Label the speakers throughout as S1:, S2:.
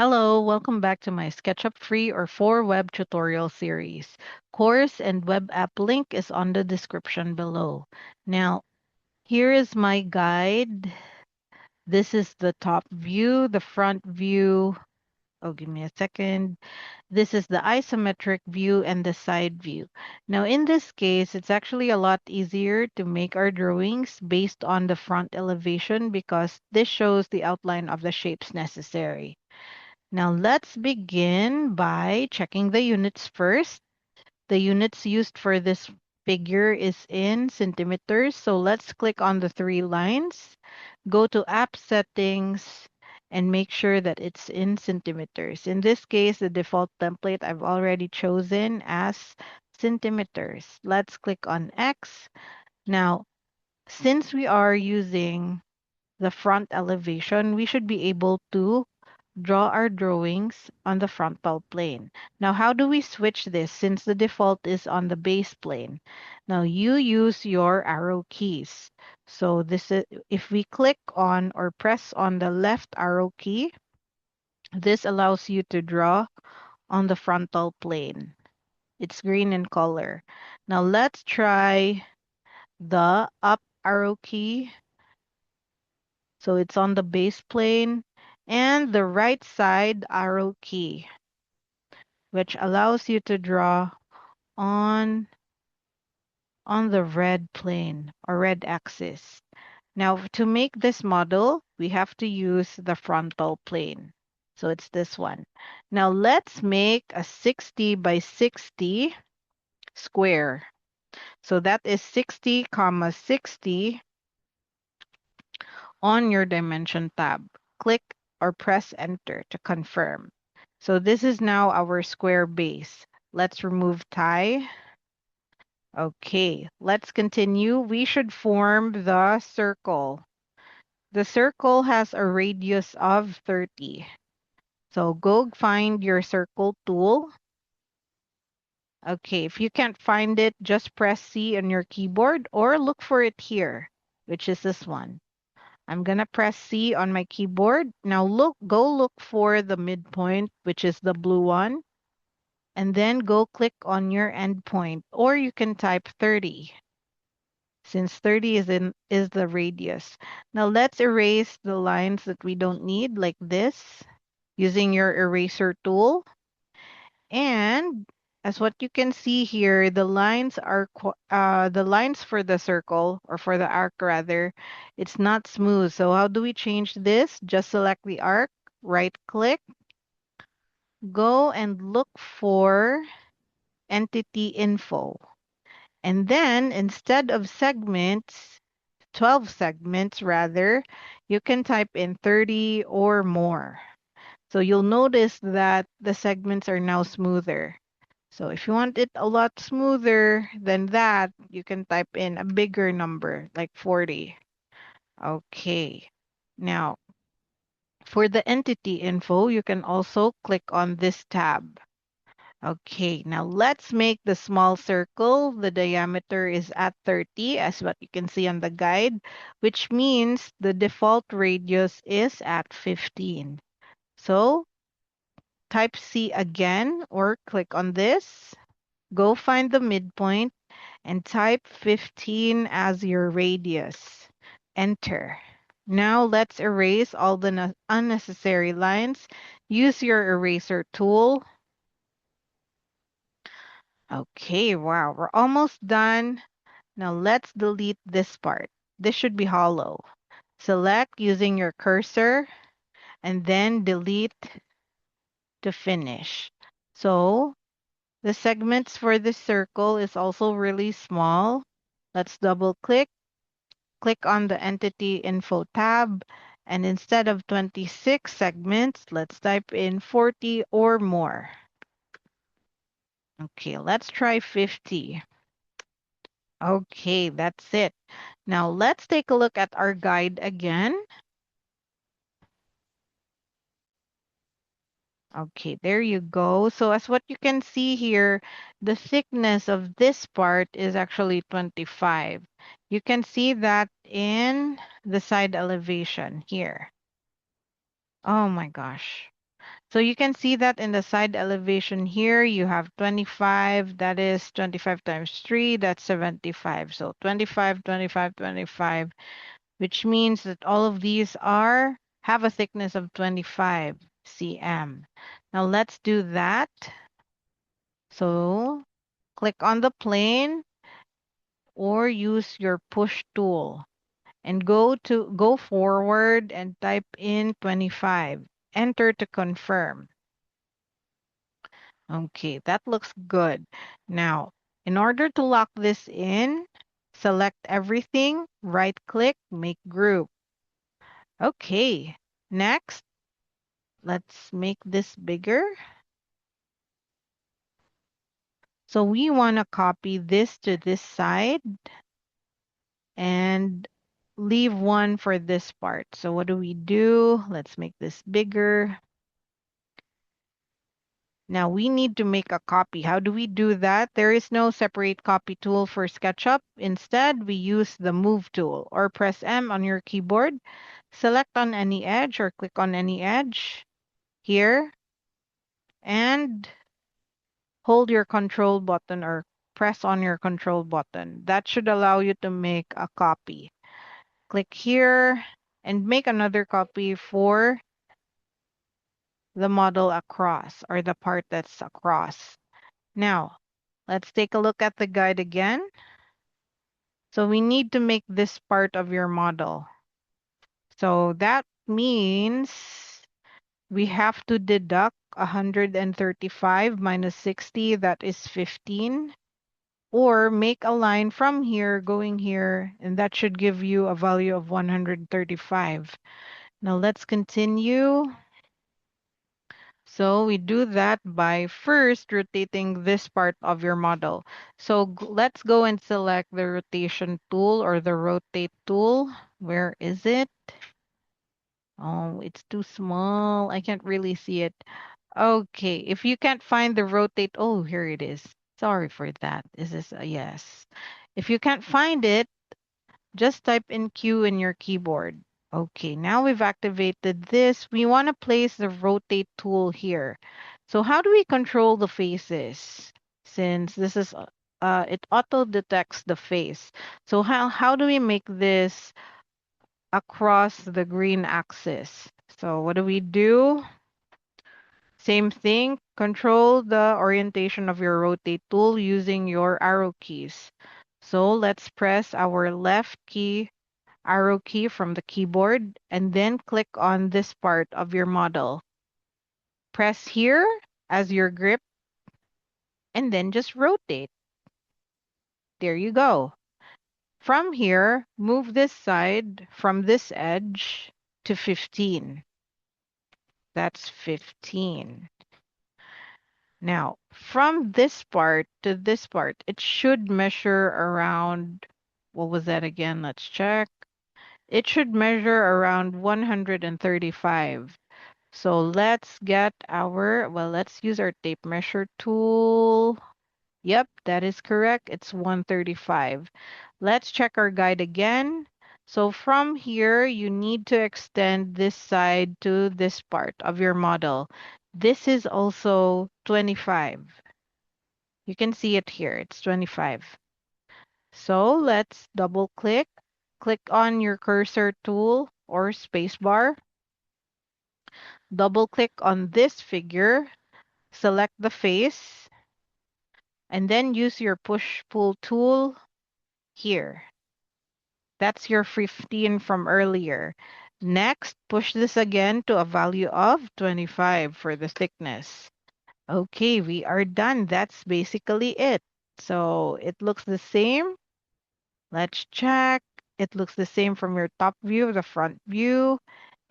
S1: Hello, welcome back to my SketchUp Free or for Web tutorial series. Course and web app link is on the description below. Now, here is my guide. This is the top view, the front view. Oh, give me a second. This is the isometric view and the side view. Now, in this case, it's actually a lot easier to make our drawings based on the front elevation because this shows the outline of the shapes necessary. Now let's begin by checking the units first. The units used for this figure is in centimeters. So let's click on the three lines, go to app settings, and make sure that it's in centimeters. In this case, the default template I've already chosen as centimeters. Let's click on X. Now, since we are using the front elevation, we should be able to draw our drawings on the frontal plane. Now, how do we switch this since the default is on the base plane? Now, you use your arrow keys. So this is if we click on or press on the left arrow key, this allows you to draw on the frontal plane. It's green in color. Now, let's try the up arrow key. So it's on the base plane and the right side arrow key, which allows you to draw on the red plane or red axis. Now, to make this model, we have to use the frontal plane. So it's this one. Now, let's make a 60 by 60 square. So that is 60, 60 on your dimension tab. Click or press enter to confirm. So this is now our square base. Let's remove tie. Okay, let's continue. We should form the circle. The circle has a radius of 30. So go find your circle tool. Okay, if you can't find it, just press C on your keyboard or look for it here, which is this one. I'm gonna press C on my keyboard. Now go look for the midpoint, which is the blue one, and then go click on your endpoint, or you can type 30. Since 30 is the radius. Now let's erase the lines that we don't need like this using your eraser tool. And as what you can see here, the lines are the lines for the circle or for the arc rather, it's not smooth. So how do we change this? Just select the arc, right click, go and look for entity info. And then instead of segments, 12 segments rather, you can type in 30 or more. So you'll notice that the segments are now smoother. So if you want it a lot smoother than that, you can type in a bigger number, like 40. Okay. Now, for the entity info, you can also click on this tab. Okay, now let's make the small circle. The diameter is at 30, as what you can see on the guide, which means the default radius is at 15. So type C again or click on this. Go find the midpoint and type 15 as your radius. Enter. Now let's erase all the unnecessary lines. Use your eraser tool. Okay, wow, we're almost done. Now let's delete this part. This should be hollow. Select using your cursor and then delete to finish. So the segments for this circle is also really small. Let's double click, click on the entity info tab, and instead of 26 segments, let's type in 40 or more. Okay, let's try 50. Okay, that's it. Now let's take a look at our guide again. Okay, there you go. So as what you can see here, the thickness of this part is actually 25. You can see that in the side elevation here. Oh my gosh. So you can see that in the side elevation here, you have 25. That is 25 times 3. That's 75. So 25, 25, 25, which means that all of these have a thickness of 25 cm. Now let's do that. So click on the plane or use your push tool and go forward and type in 25. Enter to confirm. Okay, that looks good. Now, in order to lock this in, select everything, right click, make group. Okay, next, let's make this bigger. So we want to copy this to this side and leave one for this part. So what do? Let's make this bigger. Now we need to make a copy. How do we do that? There is no separate copy tool for SketchUp. Instead, we use the Move tool or press M on your keyboard. Select on any edge or click on any edge here and hold your control button or press on your control button. That should allow you to make a copy. Click here and make another copy for the model across or the part that's across. Now, let's take a look at the guide again. So we need to make this part of your model. So that means we have to deduct 135 minus 60, that is 15. Or make a line from here going here, and that should give you a value of 135. Now let's continue. So we do that by first rotating this part of your model. So let's go and select the rotation tool or the rotate tool. Where is it? Oh, it's too small. I can't really see it. Okay, if you can't find the rotate, oh, here it is. Sorry for that. Is this a yes? If you can't find it, just type in Q in your keyboard. Okay, now we've activated this. We want to place the rotate tool here. So how do we control the faces? Since this is, it auto detects the face. So how do we make this across the green axis? So what do? Same thing, control the orientation of your rotate tool using your arrow keys. So let's press our left key arrow key from the keyboard and then click on this part of your model. Press here as your grip and then just rotate. There you go. From here, move this side from this edge to 15. That's 15. Now, from this part to this part, it should measure around, what was that again? Let's check. It should measure around 135. So let's let's use our tape measure tool. Yep, that is correct. It's 135. Let's check our guide again. So from here, you need to extend this side to this part of your model. This is also 25. You can see it here. It's 25. So let's double click. Click on your cursor tool or spacebar. Double click on this figure. Select the face. And then use your push-pull tool here. That's your 15 from earlier. Next, push this again to a value of 25 for the thickness. Okay, we are done. That's basically it. So it looks the same. Let's check. It looks the same from your top view, the front view,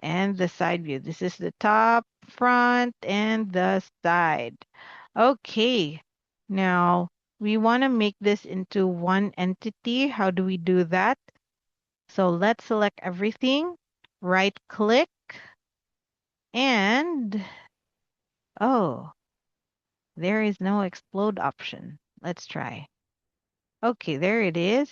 S1: and the side view. This is the top, front, and the side. Okay, now we want to make this into one entity. How do we do that? So let's select everything, right click, and oh, there is no explode option. Let's try. Okay, there it is.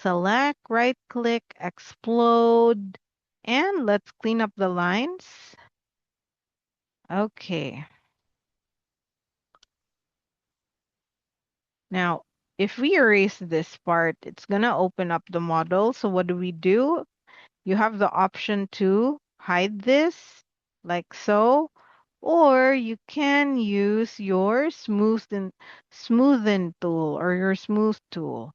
S1: Select, right click, explode, and let's clean up the lines. Okay. Now, if we erase this part, it's going to open up the model. So what do? You have the option to hide this like so, or you can use your smoothen tool or your smooth tool.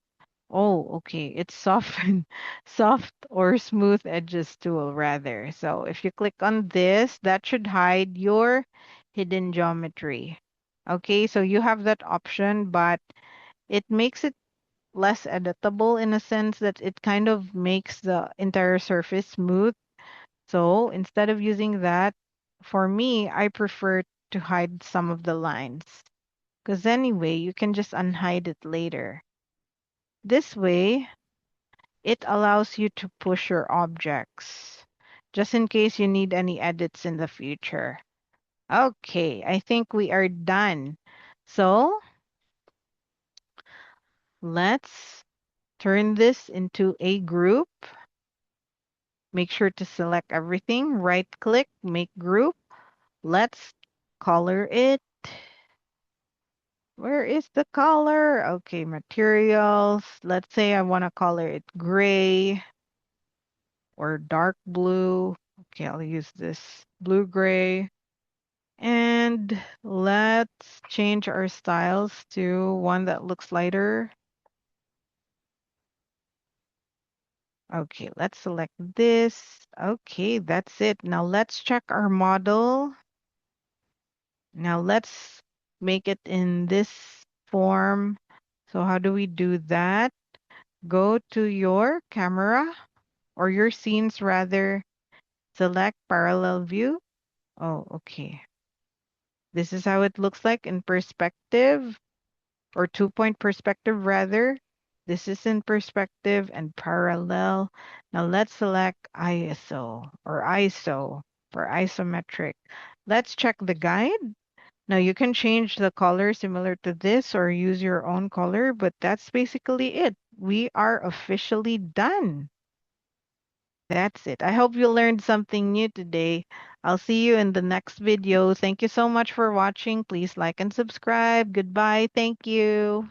S1: Oh, okay. It's soften, soft or smooth edges tool rather. So if you click on this, that should hide your hidden geometry. Okay, so you have that option, but it makes it less editable in a sense that it kind of makes the entire surface smooth. So instead of using that, for me, I prefer to hide some of the lines. Because anyway, you can just unhide it later. This way, it allows you to push your objects, just in case you need any edits in the future. Okay, I think we are done. So let's turn this into a group. Make sure to select everything, right click, make group. Let's color it. Where is the color? Okay, materials. Let's say I want to color it gray or dark blue. Okay, I'll use this blue gray. And let's change our styles to one that looks lighter. Okay, let's select this. Okay, that's it. Now let's check our model. Now let's make it in this form. So how do we do that? Go to your camera or your scenes rather. Select parallel view. Oh, okay. This is how it looks like in perspective or 2-point perspective rather. This is in perspective and parallel. Now let's select ISO or ISO for isometric. Let's check the guide. Now you can change the color similar to this or use your own color, but that's basically it. We are officially done. That's it. I hope you learned something new today. I'll see you in the next video. Thank you so much for watching. Please like and subscribe. Goodbye. Thank you.